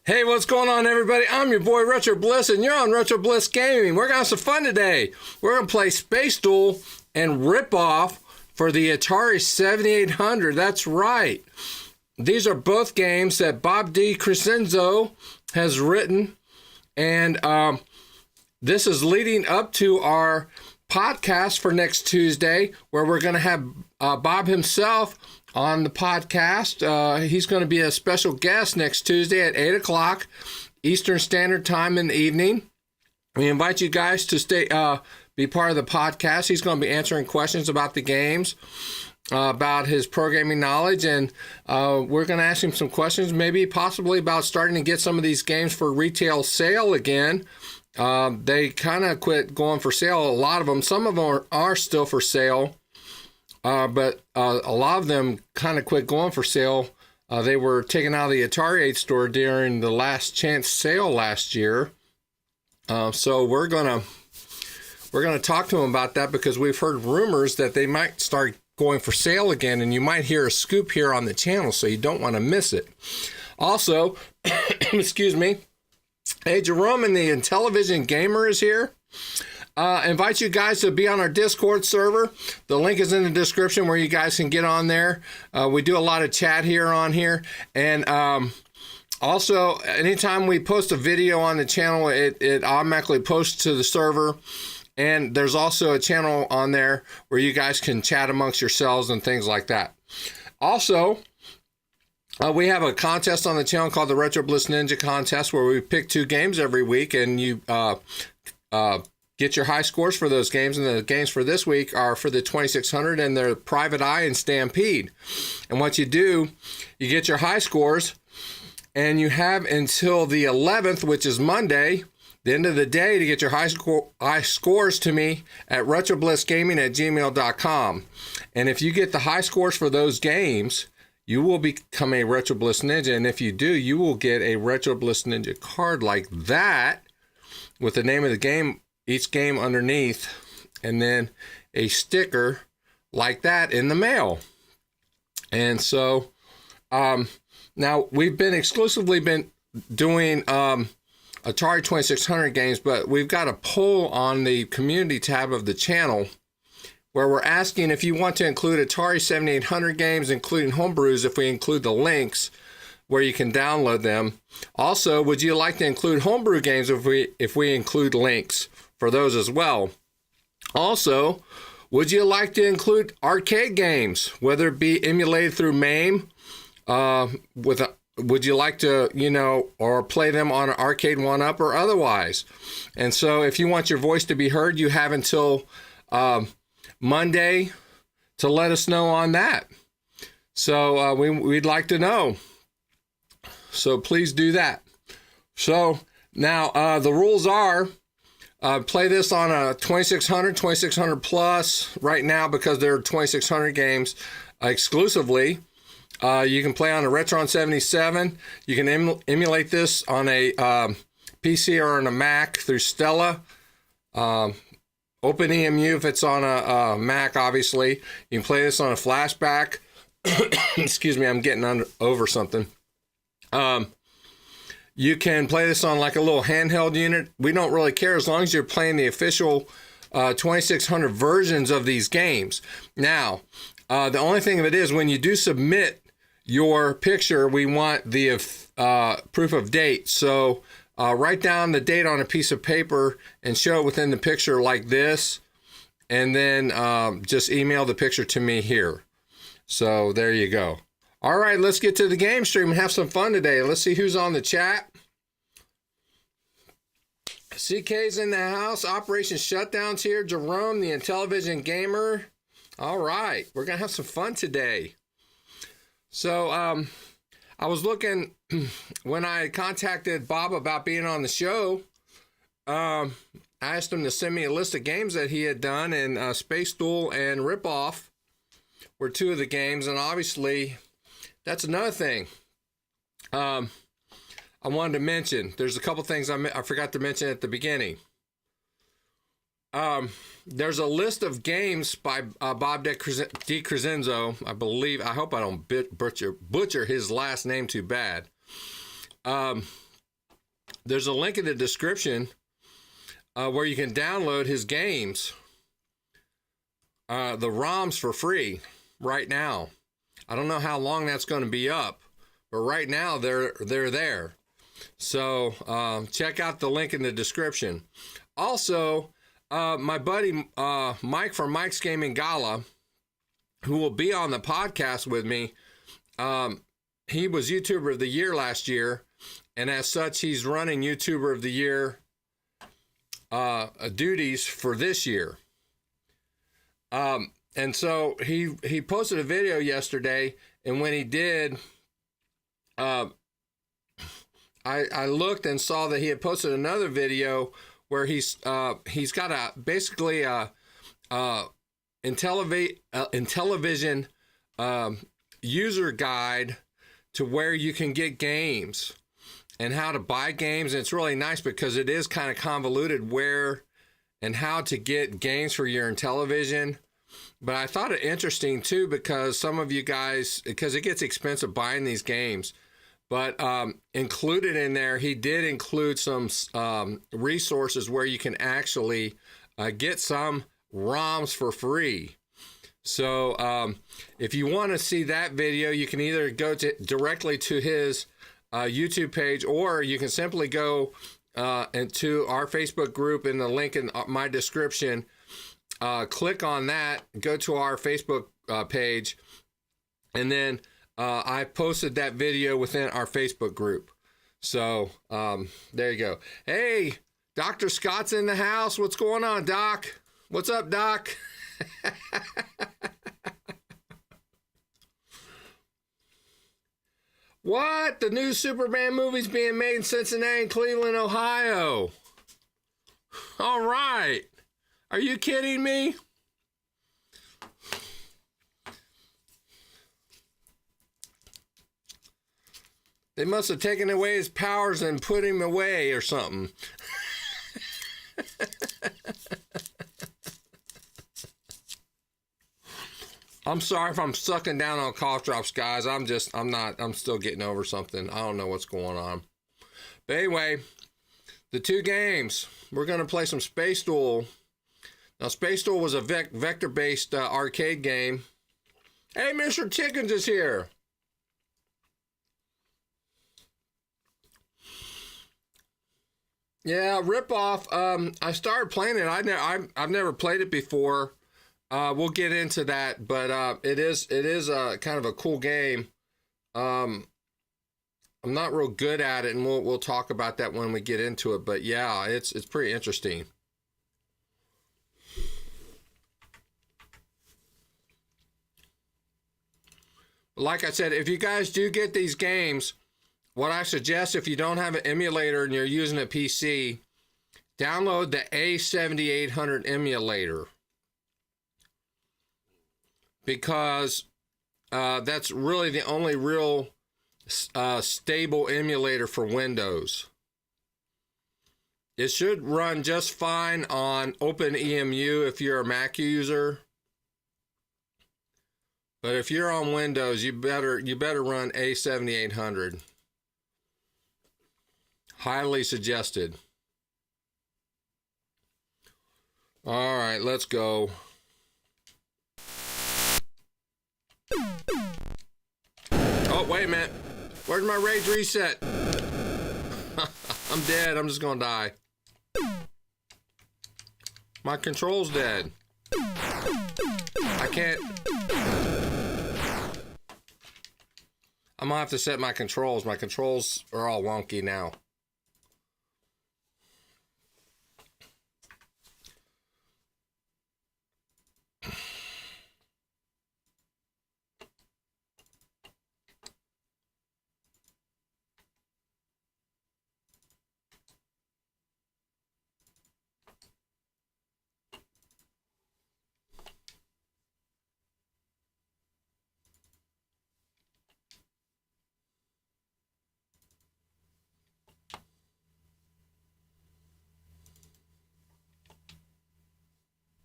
Hey, what's going on, everybody? I'm your boy, Retro Bliss, and you're on Retro Bliss Gaming. We're going to have some fun today. We're going to play Space Duel and Rip Off for the Atari 7800. That's right. These are both games that Bob DiCrescenzo has written, and this is leading up to our podcast for next Tuesday, where we're going to have Bob himself on the podcast. He's going to be a special guest next Tuesday at 8 o'clock Eastern Standard Time in the evening. We invite you guys to stay, be part of the podcast. He's going to be answering questions about the games, about his programming knowledge, and we're going to ask him some questions, maybe possibly about starting to get some of these games for retail sale again. They kind of quit going for sale, a lot of them. Some of them are still for sale. But a lot of them kind of quit going for sale. They were taken out of the Atari 8 store during the last chance sale last year. So we're gonna talk to them about that, because we've heard rumors that they might start going for sale again, and you might hear a scoop here on the channel, so you don't want to miss it. Also, excuse me. Hey, Jerome and the Intellivision Gamer is here. Invite you guys to be on our Discord server. The link is in the description where you guys can get on there. We do a lot of chat here on here. And also, anytime we post a video on the channel, it automatically posts to the server. And there's also a channel on there where you guys can chat amongst yourselves and things like that. Also, we have a contest on the channel called the Retro Bliss Ninja Contest, where we pick 2 games every week, and you get your high scores for those games. And the games for this week are for the 2600, and they're Private Eye and Stampede. And what you do, you get your high scores, and you have until the 11th, which is Monday, the end of the day, to get your high scores to me at retroblissgaming@gmail.com. And if you get the high scores for those games, you will become a Retro Bliss Ninja. And if you do, you will get a Retro Bliss Ninja card like that with the name of the game, each game underneath, and then a sticker like that in the mail. And so now we've been exclusively doing Atari 2600 games, but we've got a poll on the community tab of the channel where we're asking if you want to include Atari 7800 games, including Homebrews, if we include the links where you can download them. Also, would you like to include Homebrew games if we include links for those as well? Also, would you like to include arcade games, whether it be emulated through MAME? Would you like to, or play them on an arcade 1-up or otherwise? And so if you want your voice to be heard, you have until Monday to let us know on that. So we'd like to know. So please do that. So now the rules are, play this on a 2600 plus right now, because they're 2600 games exclusively. You can play on a Retron 77. You can emulate this on a PC or on a Mac through Stella. OpenEMU if it's on a Mac, obviously. You can play this on a flashback. Excuse me, I'm getting over something. You can play this on like a little handheld unit. We don't really care as long as you're playing the official 2600 versions of these games. Now, the only thing of it is, when you do submit your picture, we want the proof of date. So write down the date on a piece of paper and show it within the picture like this, and then just email the picture to me here. So there you go. All right, let's get to the game stream and have some fun today. Let's see who's on the chat. CK's in the house. Operation Shutdown's here. Jerome, the Intellivision Gamer. All right, we're going to have some fun today. So I was looking, when I contacted Bob about being on the show, I asked him to send me a list of games that he had done, and Space Duel and Rip Off were 2 of the games, and obviously that's another thing I wanted to mention. There's a couple things I forgot to mention at the beginning. There's a list of games by Bob DiCrescenzo, I believe. I hope I don't butcher his last name too bad. there's a link in the description where you can download his games, the ROMs for free right now. I don't know how long that's going to be up, but right now they're there. So check out the link in the description. Also, my buddy Mike from Mike's Gaming Gala, who will be on the podcast with me, he was YouTuber of the Year last year, and as such, he's running YouTuber of the Year duties for this year. And so he posted a video yesterday, and when he did, I looked and saw that he had posted another video where he's got basically Intellivision user guide to where you can get games and how to buy games. And it's really nice because it is kind of convoluted where and how to get games for your Intellivision. But I thought it interesting too, because some of you guys, because it gets expensive buying these games, but included in there, he did include some resources where you can actually get some ROMs for free. So if you want to see that video, you can either go directly to his YouTube page, or you can simply go into our Facebook group in the link in my description. Click on that, go to our Facebook page, and then I posted that video within our Facebook group. So there you go. Hey, Dr. Scott's in the house. What's going on, Doc? What's up, Doc? What? The new Superman movie's being made in Cincinnati and Cleveland, Ohio. All right. Are you kidding me? They must have taken away his powers and put him away or something. I'm sorry if I'm sucking down on cough drops, guys. I'm still getting over something. I don't know what's going on. But anyway, the two games. We're going to play some Space Duel. Now, Space Duel was a vector-based arcade game. Hey, Mr. Chickens is here. Yeah, ripoff. I started playing it. I've never played it before. We'll get into that, but it is a kind of a cool game. I'm not real good at it, and we'll talk about that when we get into it. But yeah, it's pretty interesting. Like I said, if you guys do get these games, what I suggest, if you don't have an emulator and you're using a PC, download the A7800 emulator, because that's really the only real stable emulator for Windows. It should run just fine on OpenEMU if you're a Mac user. But if you're on Windows, you better run A7800. Highly suggested. All right, let's go. Oh, wait a minute. Where's my rage reset? I'm dead. I'm just gonna die. My control's dead. I can't. I'm gonna have to set my controls. My controls are all wonky now.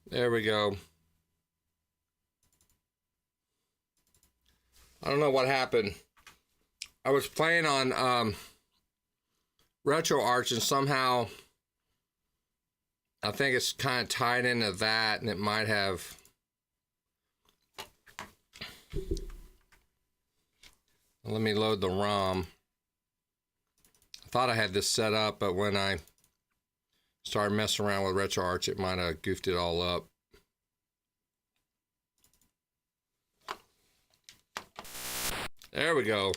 There we go. I don't know what happened. I was playing on RetroArch, and somehow I think it's kind of tied into that, and it might have. Let me load the ROM. I thought I had this set up, but when I started messing around with RetroArch, it might have goofed it all up. There we go.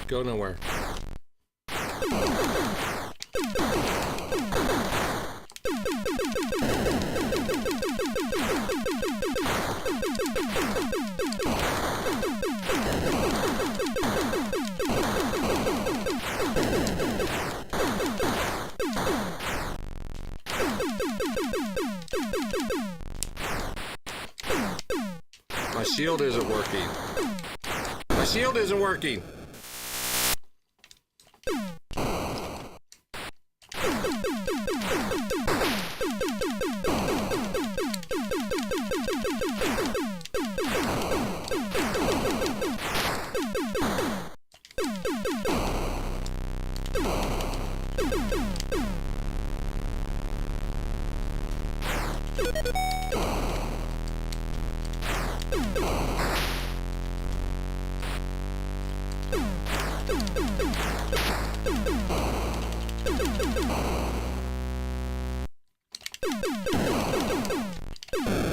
Go nowhere. My shield isn't working. My shield isn't working.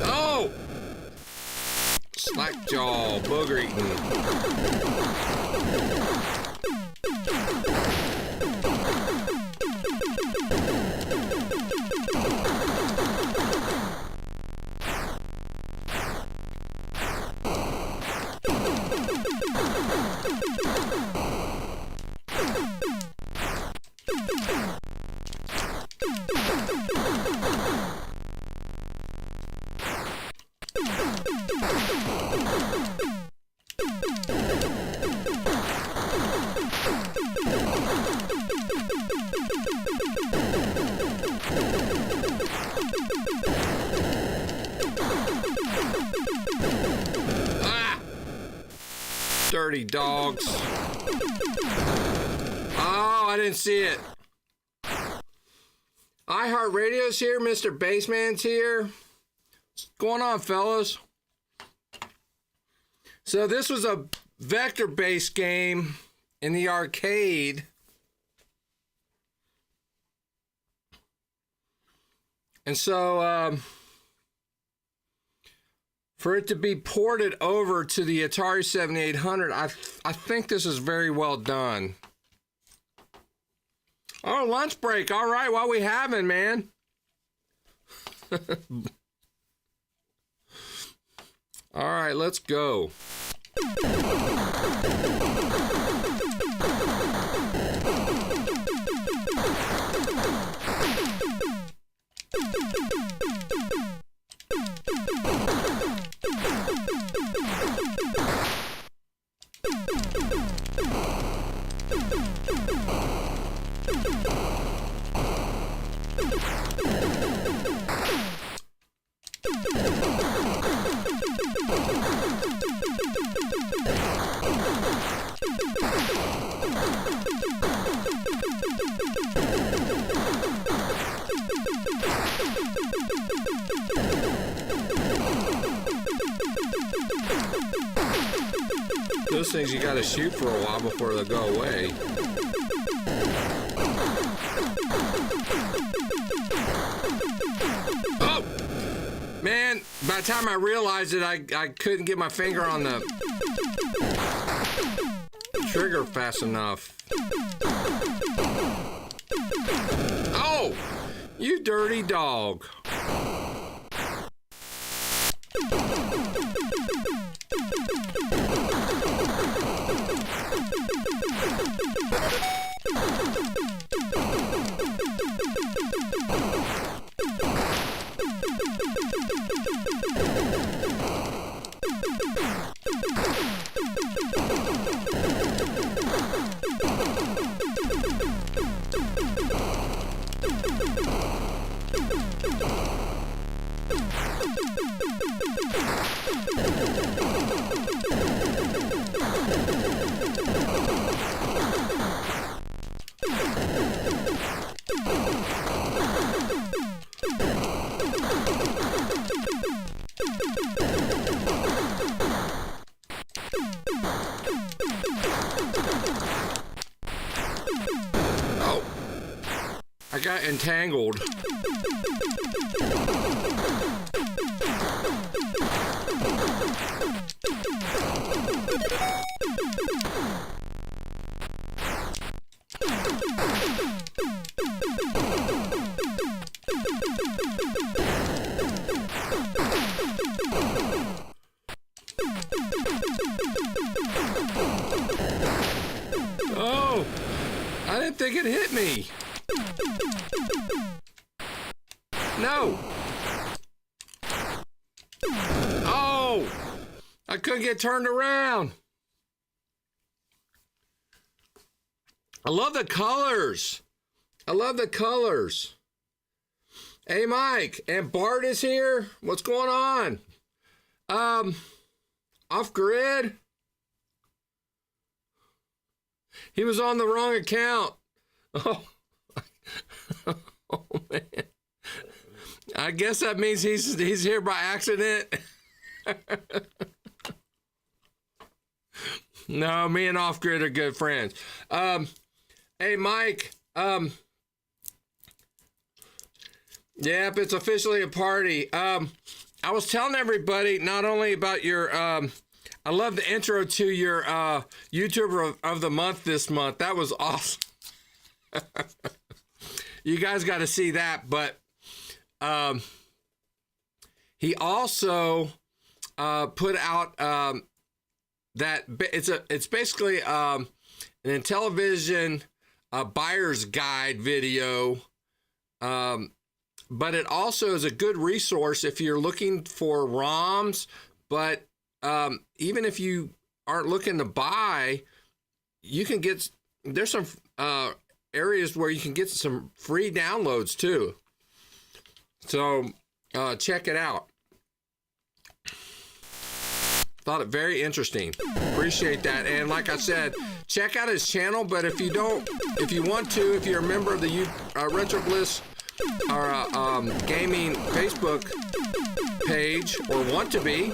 Oh! Slackjaw, booger eating. Dirty dogs. Oh, I didn't see it. iHeartRadio's here. Mr. Bassman's here. What's going on, fellas? So this was a vector-based game in the arcade. And so, for it to be ported over to the Atari 7800, I think this is very well done. Oh, lunch break. All right, what we having, man? All right, let's go. those things you gotta shoot for a while before they'll go away. Oh! Man, by the time I realized it, I couldn't get my finger on the trigger fast enough. Oh! You dirty dog. I got entangled. Oh, I didn't think it hit me. No. Oh, I couldn't get turned around. I love the colors. I love the colors. Hey, Mike, and Bart is here. What's going on? Off grid. He was on the wrong account. Oh, oh man. I guess that means he's here by accident. No, me and Off Grid are good friends. Hey, Mike. Yep, it's officially a party. I was telling everybody not only about your. I love the intro to your YouTuber of the month this month. That was awesome. You guys got to see that, but he also put out that it's basically an Intellivision buyer's guide video, but it also is a good resource if you're looking for ROMs. But even if you aren't looking to buy, you can get, there's some areas where you can get some free downloads too. So check it out. Thought it very interesting. Appreciate that. And like I said, check out his channel. But if you want to, if you're a member of the Retro Bliss or gaming Facebook page or want to be,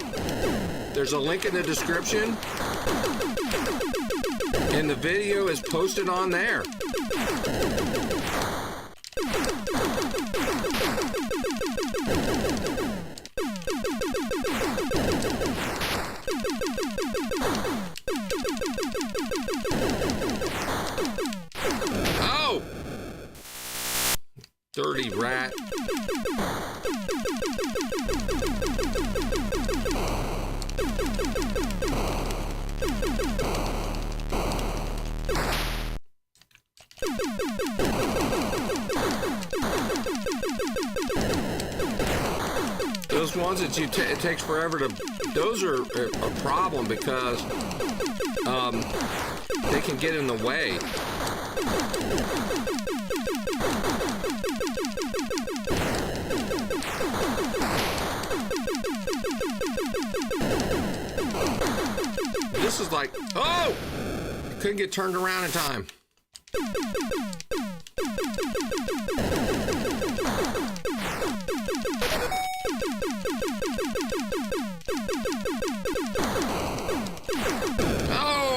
there's a link in the description. And the video is posted on there. Oh! Dirty rat. Those ones that it takes forever to, those are a problem because they can get in the way. This is like, oh! Couldn't get turned around in time. Oh!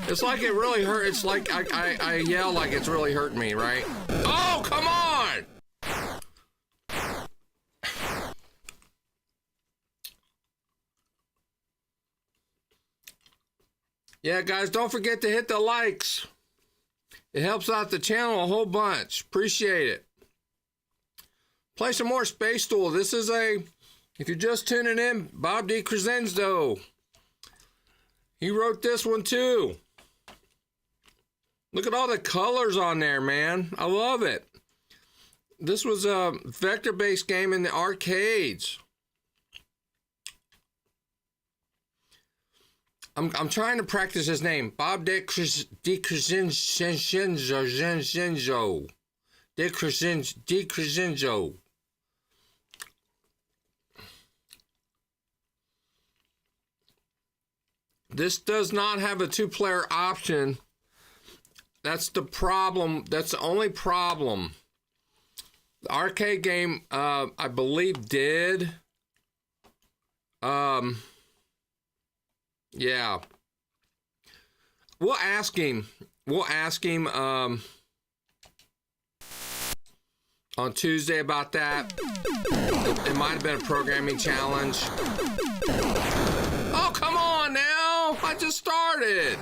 It's like it really hurt. It's like I yell like it's really hurting me, right? Oh, come on! Yeah, guys, don't forget to hit the likes. It helps out the channel a whole bunch. Appreciate it. Play some more Space Duel. This is if you're just tuning in, Bob DiCrescenzo. He wrote this one too. Look at all the colors on there, man. I love it. This was a vector-based game in the arcades. I'm trying to practice his name. Bob DiCrescenzo. DiCrescenzo. This does not have a two-player option. That's the problem. That's the only problem. The arcade game, I believe, did. Yeah. We'll ask him. On Tuesday about that. It might have been a programming challenge. Oh, come on now! I just started.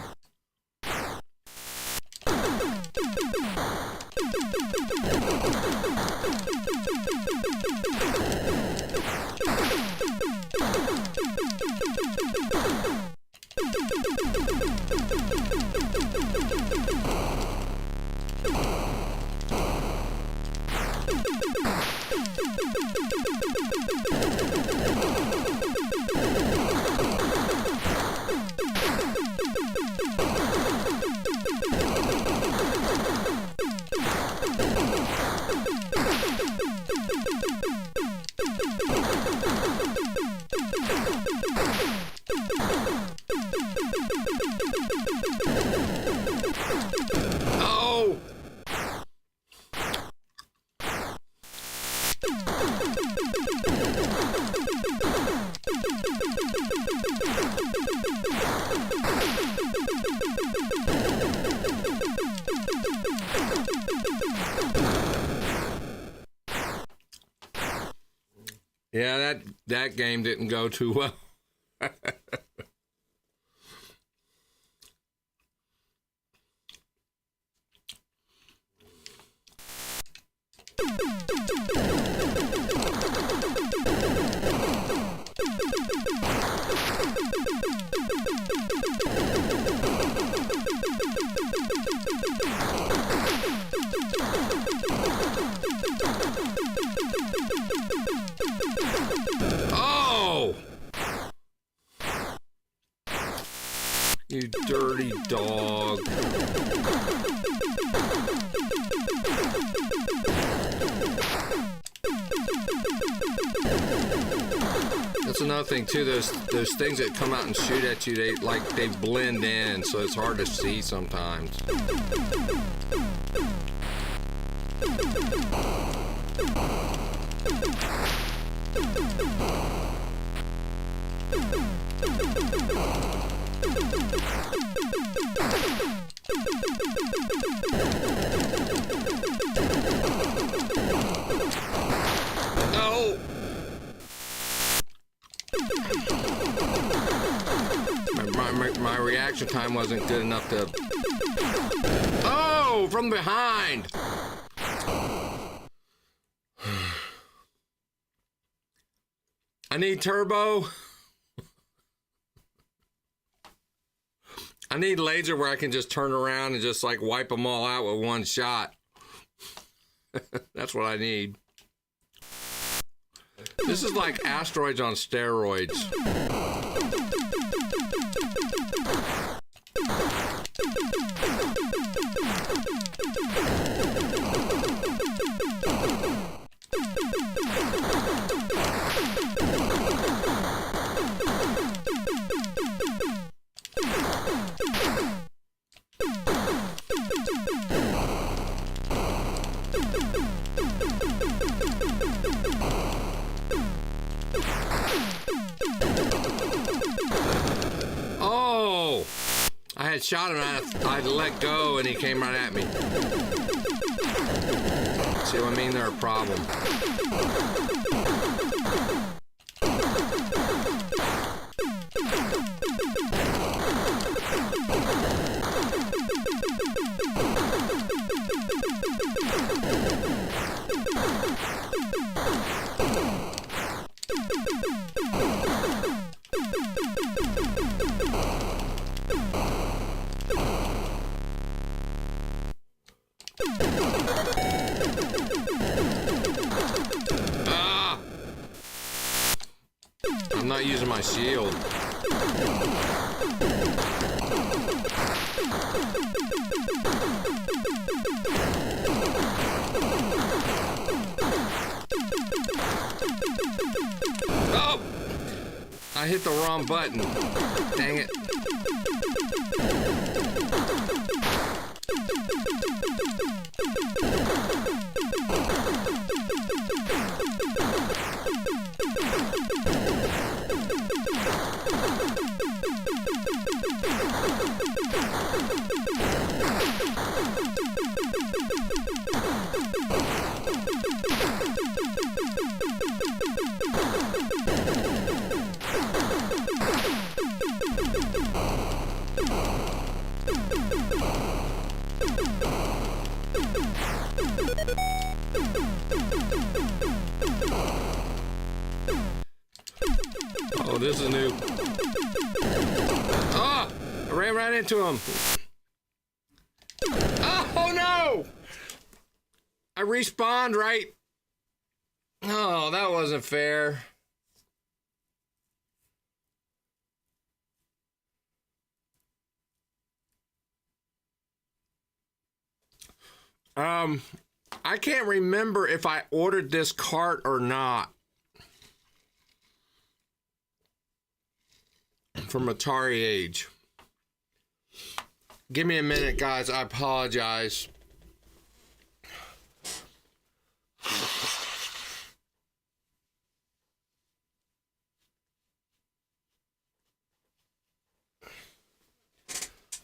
Yeah, that game didn't go too well. You dirty dog. That's another thing too, those things that come out and shoot at you, they blend in, so it's hard to see sometimes. No. My reaction time wasn't good enough to... Oh, from behind. I need turbo. I need laser where I can just turn around and just like wipe them all out with one shot. That's what I need. This is like asteroids on steroids. Oh! I had shot him and I let go and he came right at me. See what I mean? They're a problem. I'm not using my shield. Oh! I hit the wrong button. Dang it. Oh, this is new. Oh, I ran right into him. Oh no! I respawned right. Oh, that wasn't fair. I can't remember if I ordered this cart or not from Atari Age. Give me a minute, guys. I apologize.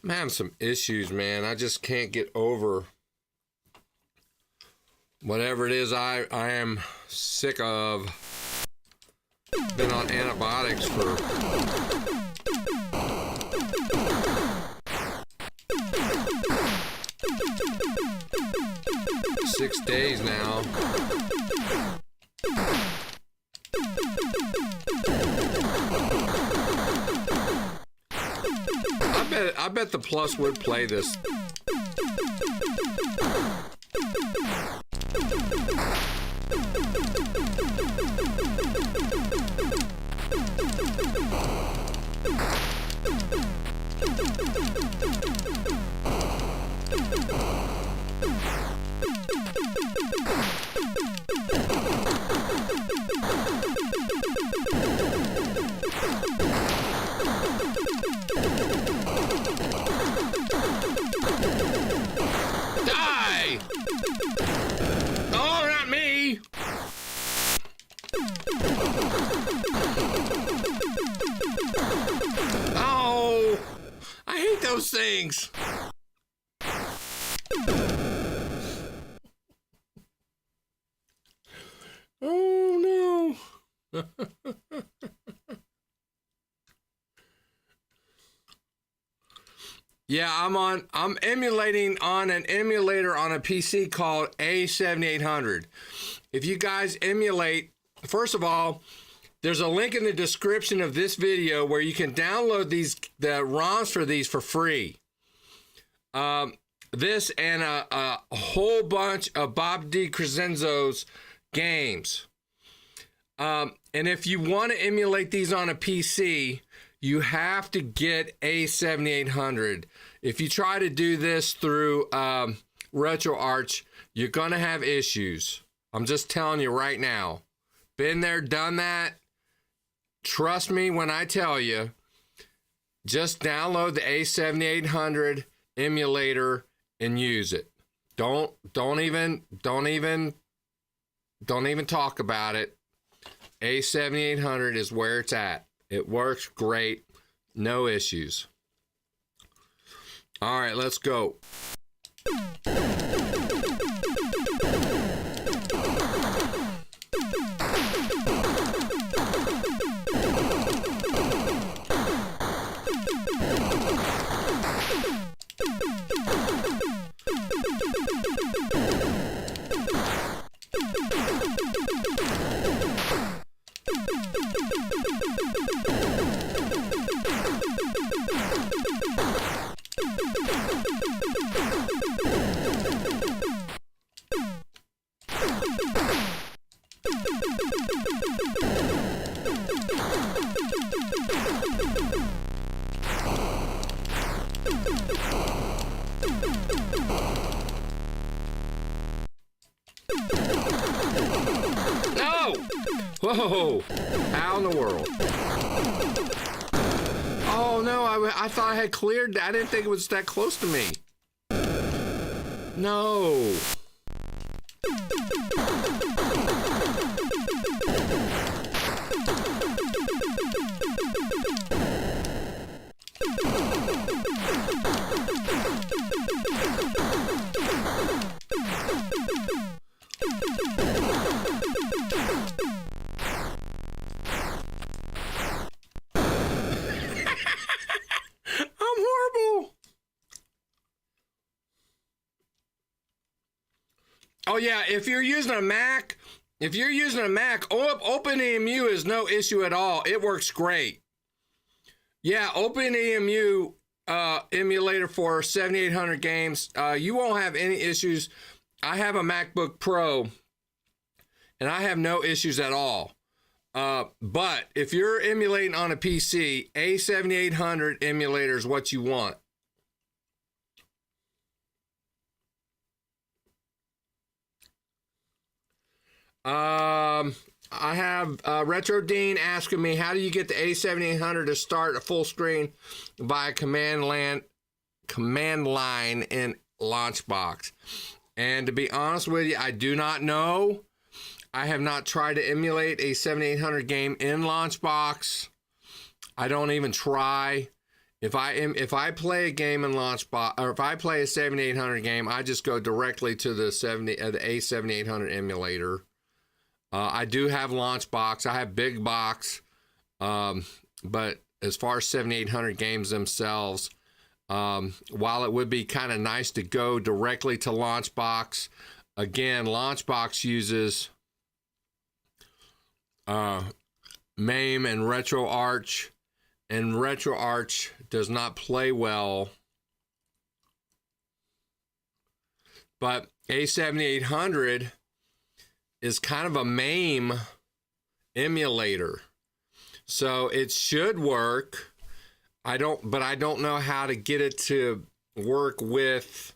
I'm having some issues, man. I just can't get over whatever it is I am sick of. Been on antibiotics for 6 days now. I bet the Plus would play this. Die! Oh, not me! Oh, I hate those things. Oh no. Yeah, I'm emulating on an emulator on a PC called A7800. If you guys emulate, first of all, there's a link in the description of this video where you can download the ROMs for these for free. This and a whole bunch of Bob DiCrescenzo's games. And if you want to emulate these on a PC, you have to get A7800. If you try to do this through RetroArch, you're going to have issues. I'm just telling you right now. Been there, done that. Trust me when I tell you, just download the A7800 emulator and use it. Don't even talk about it. A7800 is where it's at. It works great. No issues. All right, let's go. No! Whoa! How in the world? Oh no, I thought I had cleared that. I didn't think it was that close to me. No. Oh yeah, if you're using a Mac, OpenEMU is no issue at all. It works great. Yeah, OpenEMU emulator for 7800 games. You won't have any issues. I have a MacBook Pro, and I have no issues at all. But if you're emulating on a PC, A7800 emulator is what you want. I have Retro Dean asking me, how do you get the A7800 to start a full screen via command line in Launchbox? And to be honest with you, I do not know. I have not tried to emulate a 7800 game in Launchbox. I don't even try. If I play a game in Launchbox, or if I play a 7800 game, I just go directly to the A7800 emulator. I do have Launchbox. I have Big Box. But as far as 7800 games themselves, while it would be kind of nice to go directly to Launchbox, again, Launchbox uses MAME and RetroArch, and RetroArch does not play well. But A7800 is kind of a MAME emulator, so it should work. But I don't know how to get it to work with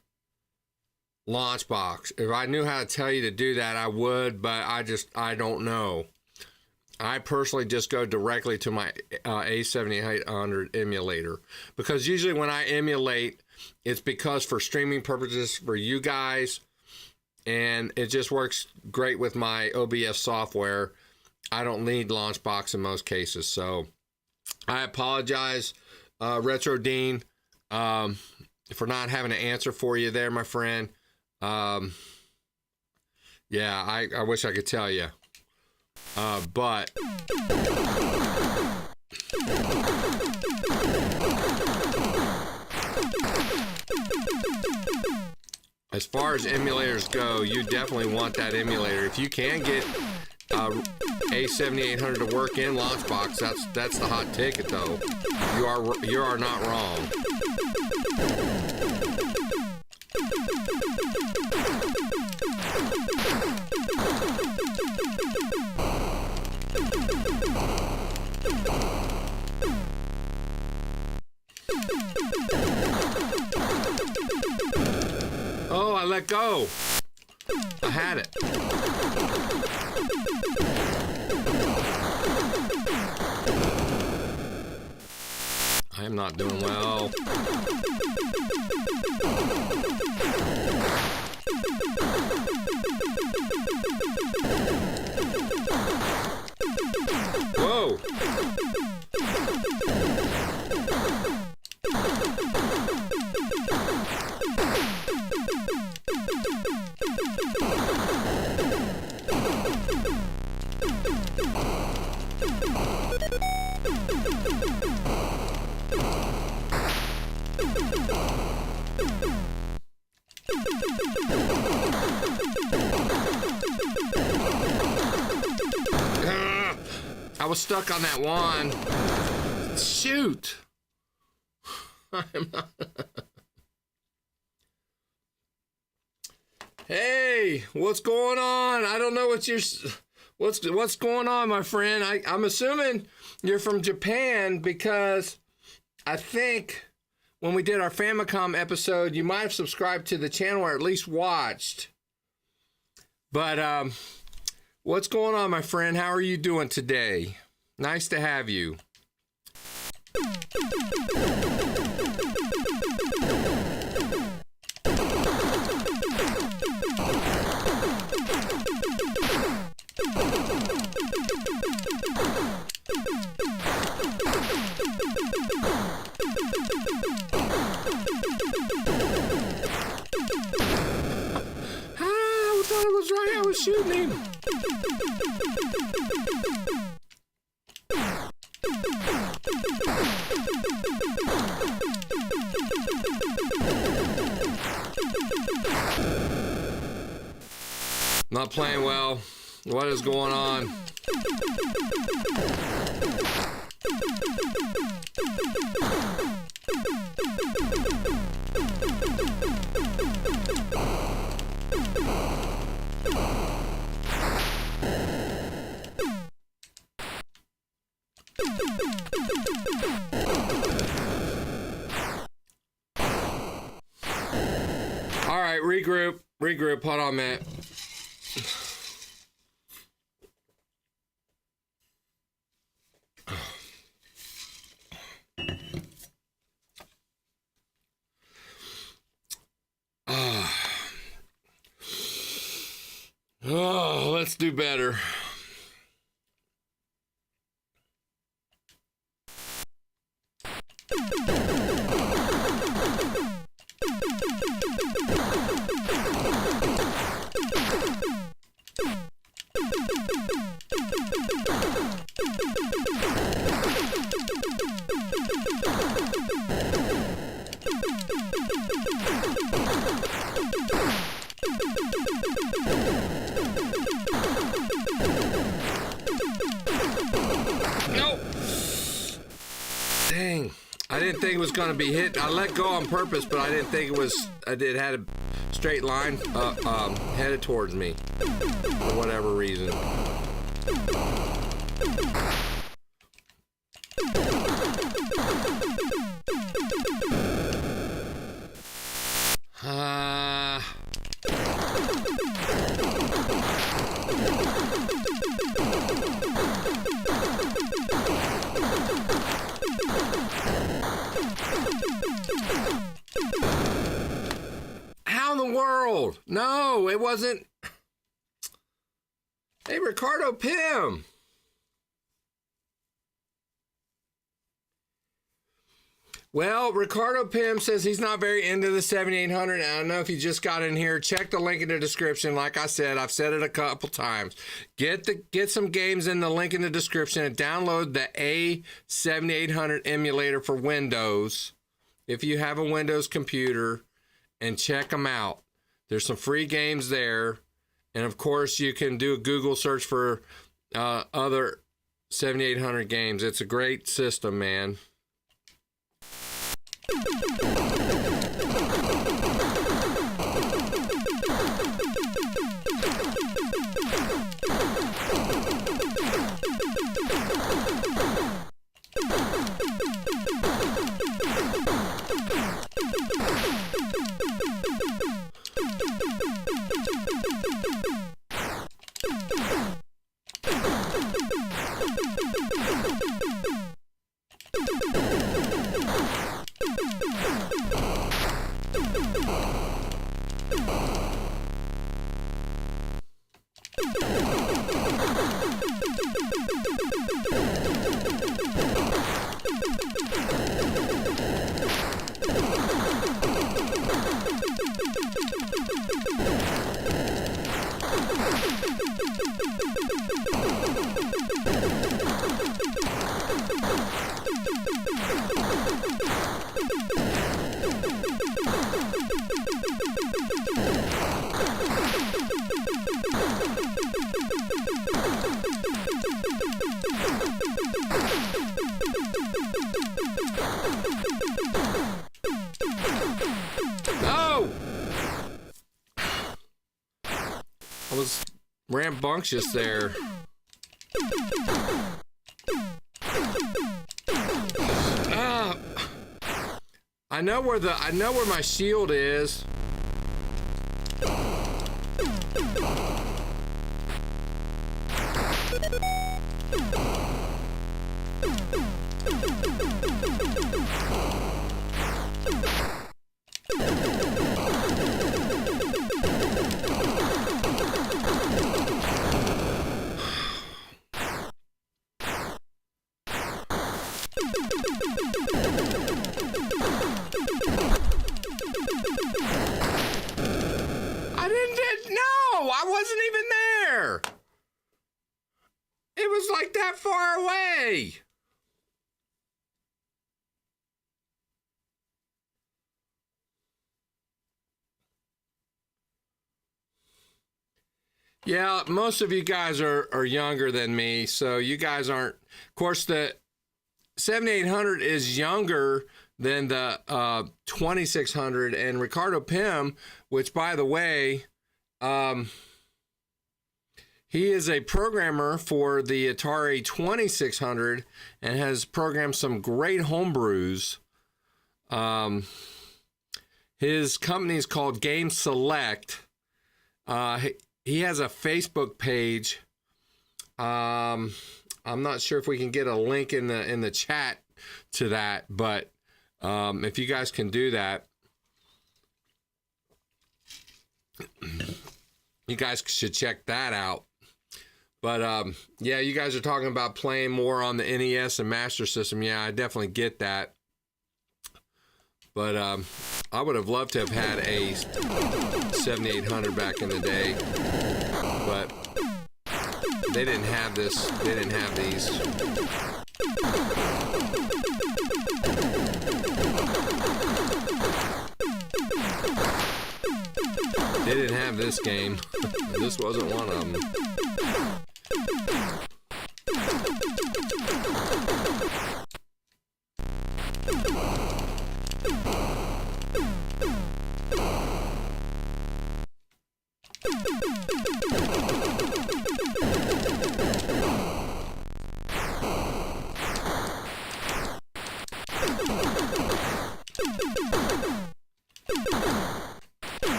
Launchbox. If I knew how to tell you to do that, I would, but I don't know. I personally just go directly to my A7800 emulator, because usually when I emulate, it's because for streaming purposes for you guys, and it just works great with my OBS software. I don't need Launchbox in most cases, so I apologize, Retro Dean, for not having an answer for you there, my friend. Yeah, I wish I could tell you, but as far as emulators go, you definitely want that emulator. If you can get A7800 to work in Launchbox, that's the hot ticket, though. You are not wrong. Oh, I let go. I had it. I am not doing well. Whoa. I was stuck on that one. Shoot. Hey, what's going on? I don't know what you're... What's going on, my friend? I'm assuming you're from Japan because I think when we did our Famicom episode, you might have subscribed to the channel or at least watched. But what's going on, my friend? How are you doing today? Nice to have you. I thought it was right. I was shooting him. Not playing well. What is going on? All right, regroup. Hold on a minute. Oh, let's do better. Dang, I didn't think it was going to be hit. I let go on purpose, but I didn't think it was. It had a straight line headed towards me for whatever reason. How in the world? No, it wasn't. Hey, Ricardo Pim. Well, Ricardo Pim says he's not very into the 7800. And I don't know if you just got in here. Check the link in the description. Like I said, I've said it a couple times. Get some games in the link in the description and download the A7800 emulator for Windows if you have a Windows computer, and check them out. There's some free games there. And of course, you can do a Google search for other 7800 games. It's a great system, man. I was rambunctious there. I know where my shield is. I wasn't even there. It was like that far away. Yeah, most of you guys are younger than me, so you guys aren't. Of course, the 7800 is younger than the 2600, and Ricardo Pym, which, by the way, he is a programmer for the Atari 2600 and has programmed some great homebrews. His company is called Game Select. He has a Facebook page. I'm not sure if we can get a link in the chat to that, but if you guys can do that, you guys should check that out. But yeah, you guys are talking about playing more on the NES and Master System. Yeah, I definitely get that. But I would have loved to have had a 7800 back in the day, but they didn't have this. They didn't have these. They didn't have this game. This wasn't one of them.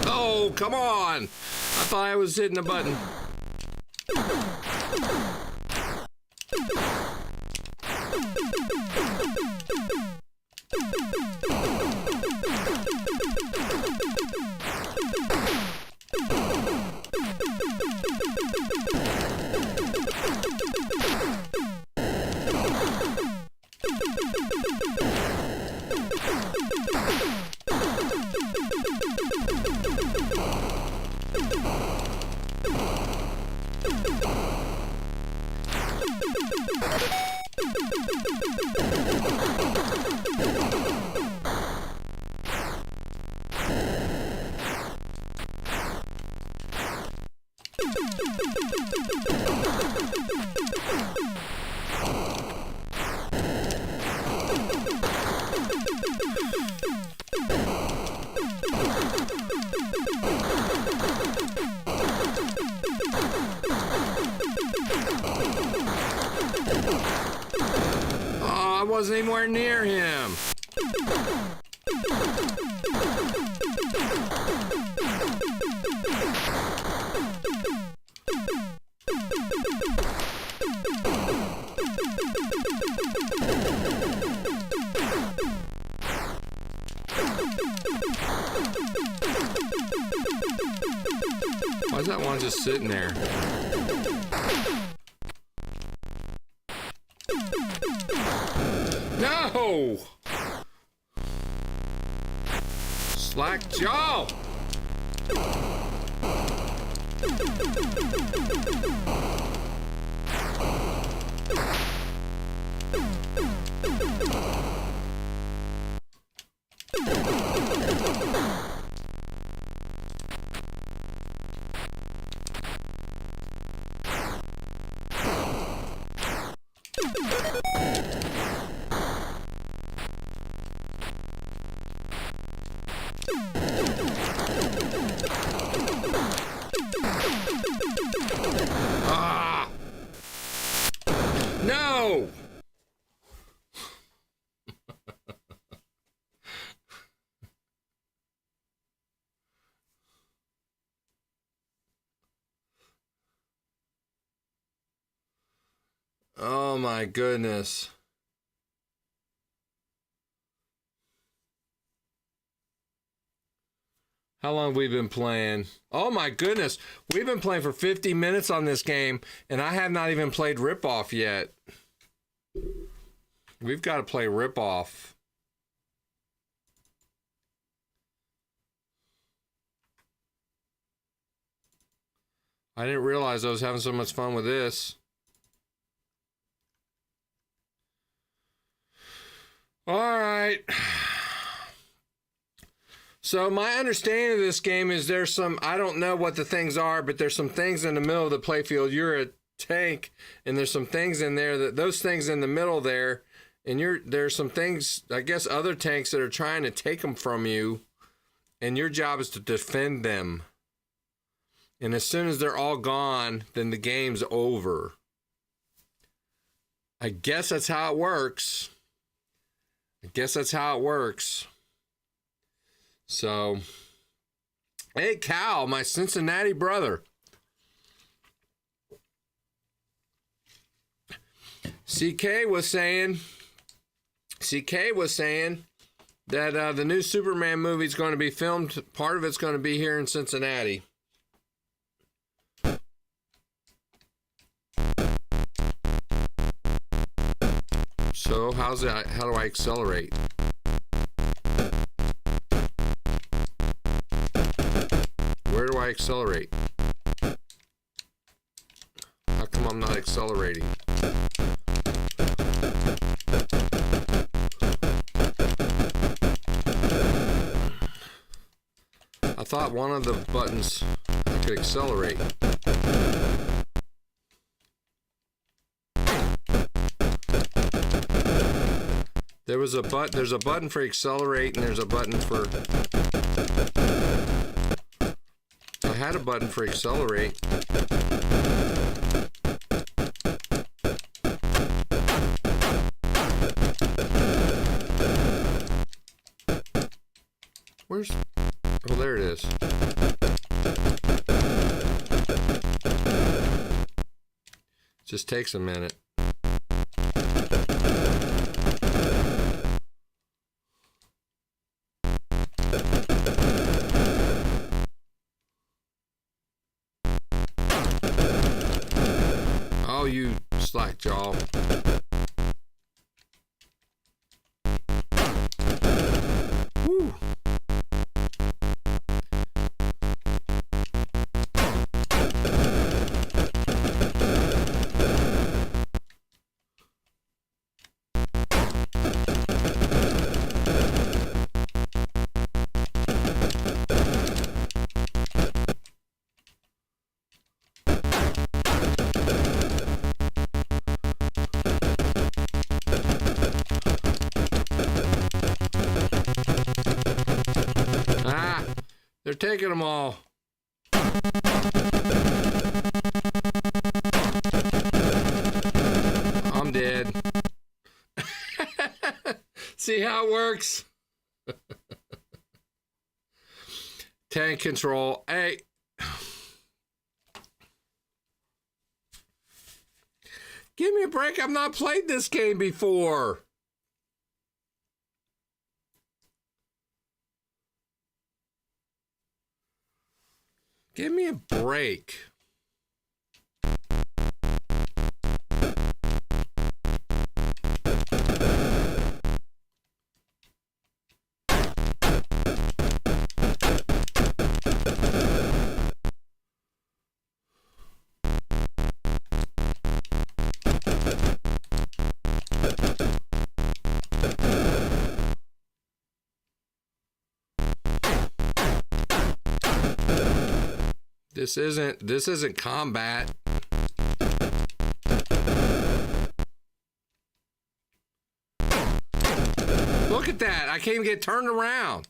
Oh, come on! I thought I was hitting a button. I wasn't anywhere near him. Why is that one just sitting there? No! Slack jaw! Ah! No! Oh my goodness. How long have we been playing? Oh my goodness. We've been playing for 50 minutes on this game, and I have not even played Rip-Off yet. We've got to play Rip-Off. I didn't realize I was having so much fun with this. All right. So my understanding of this game is there's some, I don't know what the things are, but there's some things in the middle of the playfield. You're a tank, and there's some things in there, that those things in the middle there, and there's some things, I guess, other tanks that are trying to take them from you, and your job is to defend them. And as soon as they're all gone, then the game's over. I guess that's how it works. So, hey, Cal, my Cincinnati brother. CK was saying that the new Superman movie is going to be filmed. Part of it's going to be here in Cincinnati. So, how do I accelerate? Where do I accelerate? How come I'm not accelerating? I thought one of the buttons I could accelerate. There's a button for accelerate, and there's a button for... I had a button for accelerate. Where's... Oh, there it is. Just takes a minute. Oh, you slack jaw. Woo. They're taking them all. I'm dead. See how it works? Tank control. Hey. Give me a break. I've not played this game before. Give me a break. This isn't combat. Look at that. I can't even get turned around.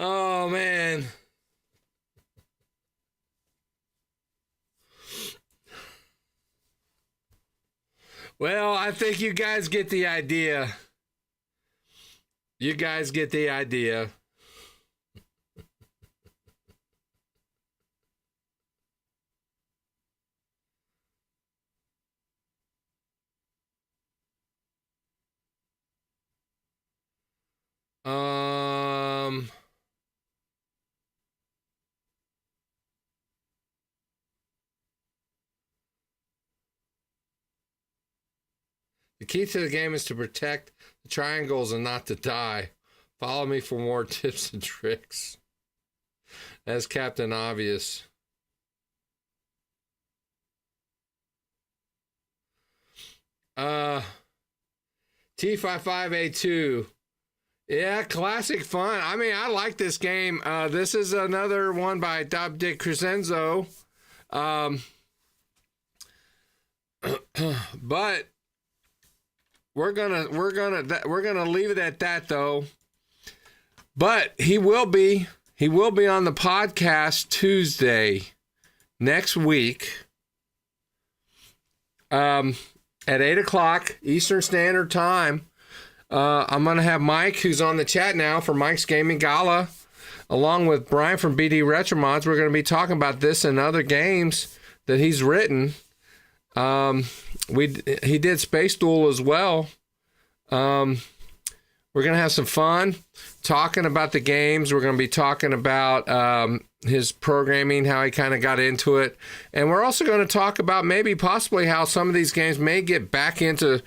Oh, man. Well, I think you guys get the idea. You guys get the idea. The key to the game is to protect the triangles and not to die. Follow me for more tips and tricks. As Captain Obvious. T55A2. Yeah, classic fun. I mean, I like this game. This is another one by Dick Crescenzo. But we're gonna leave it at that, though. But he will be on the podcast Tuesday next week. At 8:00 Eastern Standard Time. I'm going to have Mike, who's on the chat now, for Mike's Gaming Gala, along with Brian from BD Retromods. We're going to be talking about this and other games that he's written. He did Space Duel as well. We're going to have some fun talking about the games. We're going to be talking about his programming, how he kind of got into it. And we're also going to talk about maybe possibly how some of these games may get back into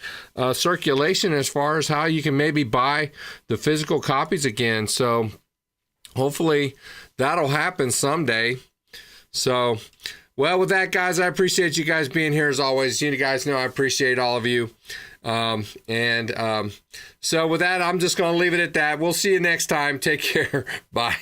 circulation as far as how you can maybe buy the physical copies again. So hopefully that'll happen someday. So, well, with that, guys, I appreciate you guys being here as always. You guys know I appreciate all of you. So with that, I'm just going to leave it at that. We'll see you next time. Take care. Bye.